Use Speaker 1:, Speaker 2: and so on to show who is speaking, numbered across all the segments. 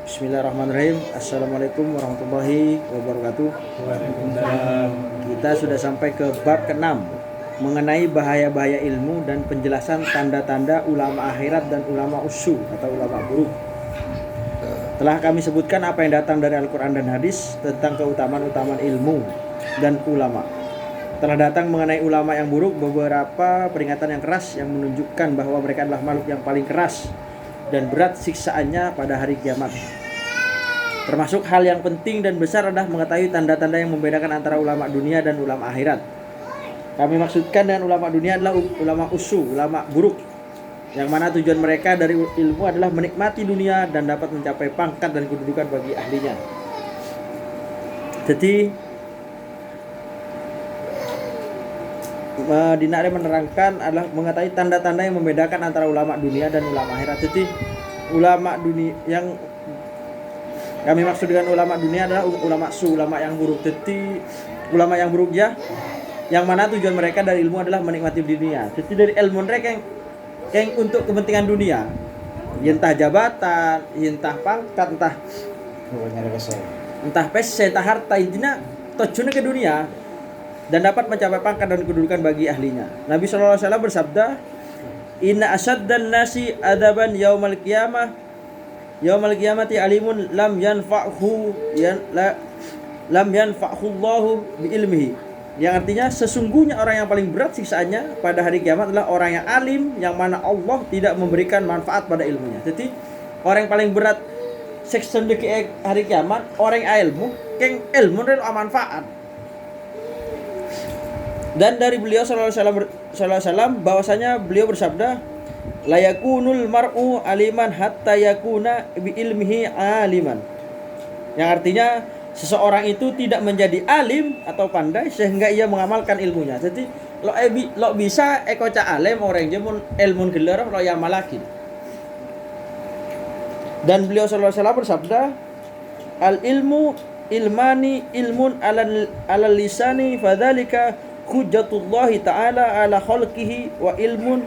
Speaker 1: Bismillahirrahmanirrahim. Assalamualaikum warahmatullahi wabarakatuh.
Speaker 2: Waalaikumsalam.
Speaker 1: Kita sudah sampai ke bab ke-6 mengenai bahaya-bahaya ilmu dan penjelasan tanda-tanda ulama akhirat dan ulama usu atau ulama buruk. Telah kami sebutkan apa yang datang dari Al-Quran dan hadis tentang keutamaan-utamaan ilmu dan ulama. Telah datang mengenai ulama yang buruk beberapa peringatan yang keras yang menunjukkan bahwa mereka adalah makhluk yang paling keras dan berat siksaannya pada hari kiamat. Termasuk hal yang penting dan besar adalah mengetahui tanda-tanda yang membedakan antara ulama dunia dan ulama akhirat. Kami maksudkan dengan ulama dunia adalah ulama usu, ulama buruk, yang mana tujuan mereka dari ilmu adalah menikmati dunia dan dapat mencapai pangkat dan kedudukan bagi ahlinya. Jadi Dinari menerangkan adalah mengetahui tanda-tanda yang membedakan antara ulama dunia dan ulama akhirat. Jadi ulama dunia yang kami maksud dengan ulama dunia adalah ulama su, ulama yang buruk. Jadi ulama yang buruk ya, yang mana tujuan mereka dari ilmu adalah menikmati dunia. Jadi dari ilmu mereka yang untuk kepentingan dunia, entah jabatan, entah pangkat, entah pese, entah harta, intinya tujuannya ke dunia dan dapat mencapai pangkat dan kedudukan bagi ahlinya. Nabi SAW bersabda, "Inna asaddan nasi adaban yaumal qiyamati alimun lam yanfa'hu Allahu bi ilmihi." Yang artinya sesungguhnya orang yang paling berat siksaannya pada hari kiamat adalah orang yang alim yang mana Allah tidak memberikan manfaat pada ilmunya. Jadi orang yang paling berat siksa di hari kiamat orang ilmu, keng ilmu dan manfaat. Dan dari beliau sallallahu alaihi wasallam bahwasanya beliau bersabda, la yakunul mar'u aliman hatta yakuna bi ilmihi aliman. Yang artinya seseorang itu tidak menjadi alim atau pandai sehingga ia mengamalkan ilmunya. Jadi lo bisa ekoca alim orang jemun ilmun gelar lo yang malakin. Dan beliau sallallahu alaihi wasallam bersabda, al ilmu ilmani ilmun ala lisani fadzalika hujjatullahi ta'ala ala khalqihi wa ilmun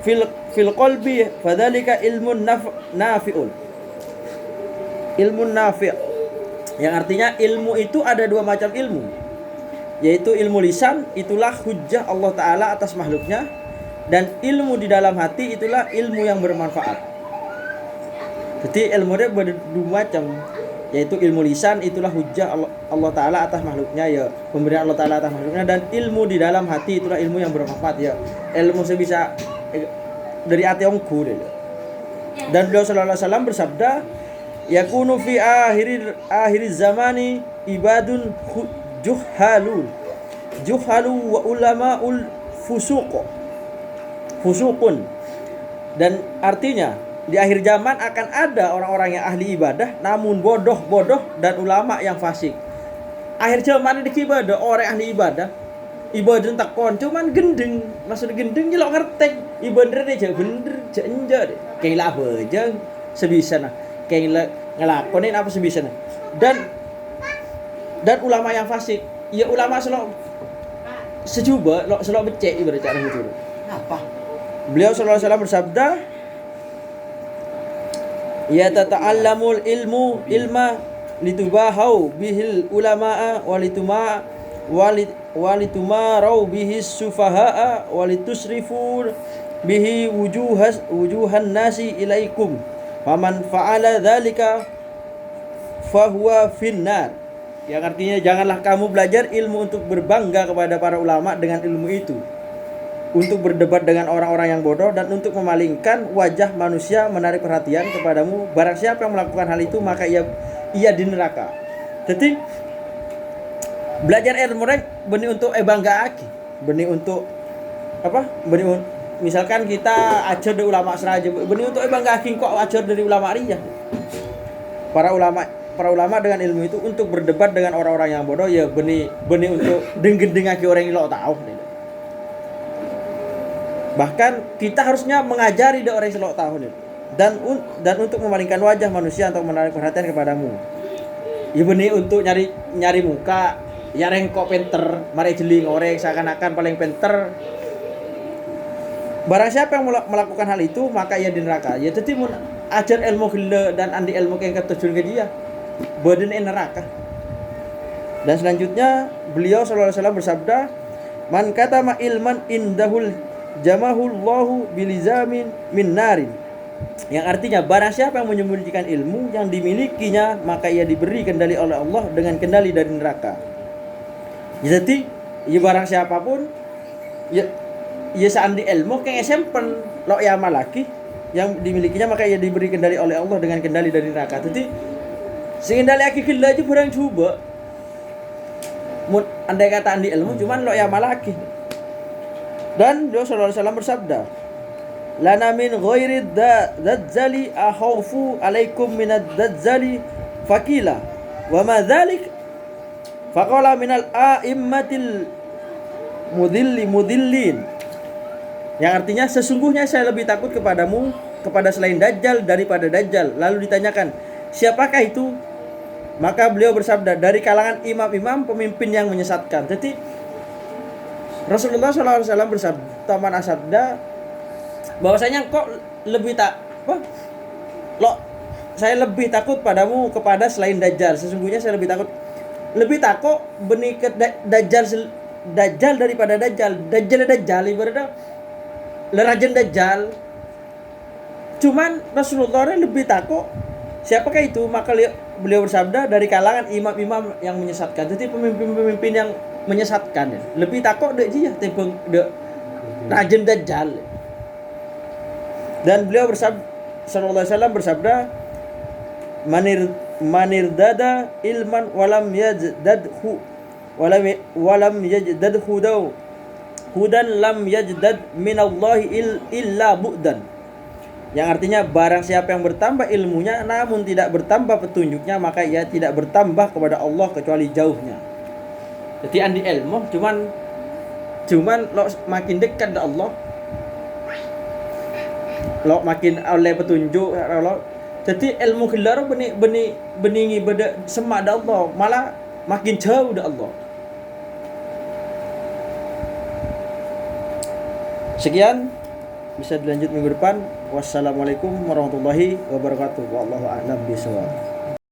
Speaker 1: fil qalbi fadzalika ilmun nafi'un. Ilmun nafi', yang artinya ilmu itu ada dua macam ilmu, yaitu ilmu lisan, itulah hujjah Allah Ta'ala atas makhluknya, dan ilmu di dalam hati itulah ilmu yang bermanfaat. Jadi ilmu dia berdua macam, yaitu ilmu lisan itulah hujjah Allah Ta'ala atas makhluknya, ya pemberian Allah Ta'ala atas makhluknya, dan ilmu di dalam hati itulah ilmu yang bermanfaat, ya ilmu sebisa dari hati ongku. Dan beliau sallallahu alaihi wasallam bersabda, yakunu fi akhir zamani ibadun juhalu wa ulamaul fusukun. Dan artinya di akhir zaman akan ada orang-orang yang ahli ibadah namun bodoh dan ulama yang fasik. Akhir zaman ini ibadah orang ahli ibadah tak kon cuman gendeng, maksud gendeng jelok ngertek ibadah dia bener jenjer kayak lah aja sebisa nah kayak ngelakonin apa sebisa nah. Dan ulama yang fasik, ya ulama selo sejuba selo becek ibadah cara gitu. Apa? Beliau sallallahu alaihi wasallam bersabda, ya tata'allamul ilma litubahau bihil ulama'a walitumarau bihis sufaha'a walitusrifu bihi wujuhan nasi ilaikum faman fa'ala dzalika fahuwa finnar. Yang artinya janganlah kamu belajar ilmu untuk berbangga kepada para ulama dengan ilmu itu, untuk berdebat dengan orang-orang yang bodoh, dan untuk memalingkan wajah manusia menarik perhatian kepadamu. Barang siapa yang melakukan hal itu maka ia di neraka. Jadi belajar ilmu rek benih untuk bangga aki, benih untuk apa? Misalkan kita ajar dari ulama seraja, benih untuk bangga aki kok ajar dari ulama riyah. Para ulama dengan ilmu itu untuk berdebat dengan orang-orang yang bodoh, ya benih untuk deng-deng aki orang yang lo tahu. Bahkan kita harusnya mengajari dari orang yang selok tahun itu, dan untuk memalingkan wajah manusia untuk menarik perhatian kepadamu. Ya benih untuk nyari muka, ya rengkok pinter, mari jeling orang seakan-akan paling pinter. Barang siapa yang melakukan hal itu maka ia di neraka. Ya jadi ajar ilmu gila dan andi ilmu yang ketujuan ke dia badan neraka. Dan selanjutnya beliau sallallahu alaihi wasallam bersabda, man katama ilman indahul jamahullahu bilizamin min narin. Yang artinya barang siapa yang menyembunyikan ilmu yang dimilikinya, maka ia diberi kendali oleh Allah dengan kendali dari neraka. Jadi ya barang siapapun ya seandi ilmu kayak simpen lo ya malaki yang dimilikinya, maka ia diberi kendali oleh Allah dengan kendali dari neraka. Jadi sehingga lagi gila aja kurang coba andai kata andi ilmu cuman lo ya malaki. Dan Rasulullah sallallahu alaihi wasallam bersabda, lana min ghairi dadzali akhawfu alaikum minad dadzali fakila wa ma dzalik faqala minal a'immatil mudillin. Yang artinya sesungguhnya saya lebih takut kepadamu kepada selain Dajjal daripada Dajjal. Lalu ditanyakan, siapakah itu? Maka beliau bersabda, dari kalangan imam-imam pemimpin yang menyesatkan. Jadi Rasulullah SAW bersabda bahwasanya kok lebih saya lebih takut padamu kepada selain Dajjal. Sesungguhnya saya lebih takut benih ke Dajjal daripada Dajjal. Dajjal ibaratnya lerajan Dajjal. Cuman Rasulullah lebih takut siapakah itu? Maka beliau bersabda, dari kalangan imam-imam yang menyesatkan. Jadi pemimpin-pemimpin yang menyesatkan ya. Lebih takut dek dia tebeng dek rajan Dajjal. Dan beliau bersabda sallallahu alaihi wasallam bersabda, manir dada ilman walam yajdadhu walam yajdadhu daw hudan lam yajdad minallahi illa bu'dan. Yang artinya barang siapa yang bertambah ilmunya namun tidak bertambah petunjuknya, maka ia tidak bertambah kepada Allah kecuali jauhnya. Jadi andi ilmu cuman lo makin dekat dengan Allah, lo makin oleh petunjuk lo. Jadi ilmu gelar beningi beda semak dengan Allah, malah makin jauh dengan Allah. Sekian, bisa dilanjut minggu depan. Wassalamualaikum warahmatullahi wabarakatuh. Wallahu a'lam bishawab.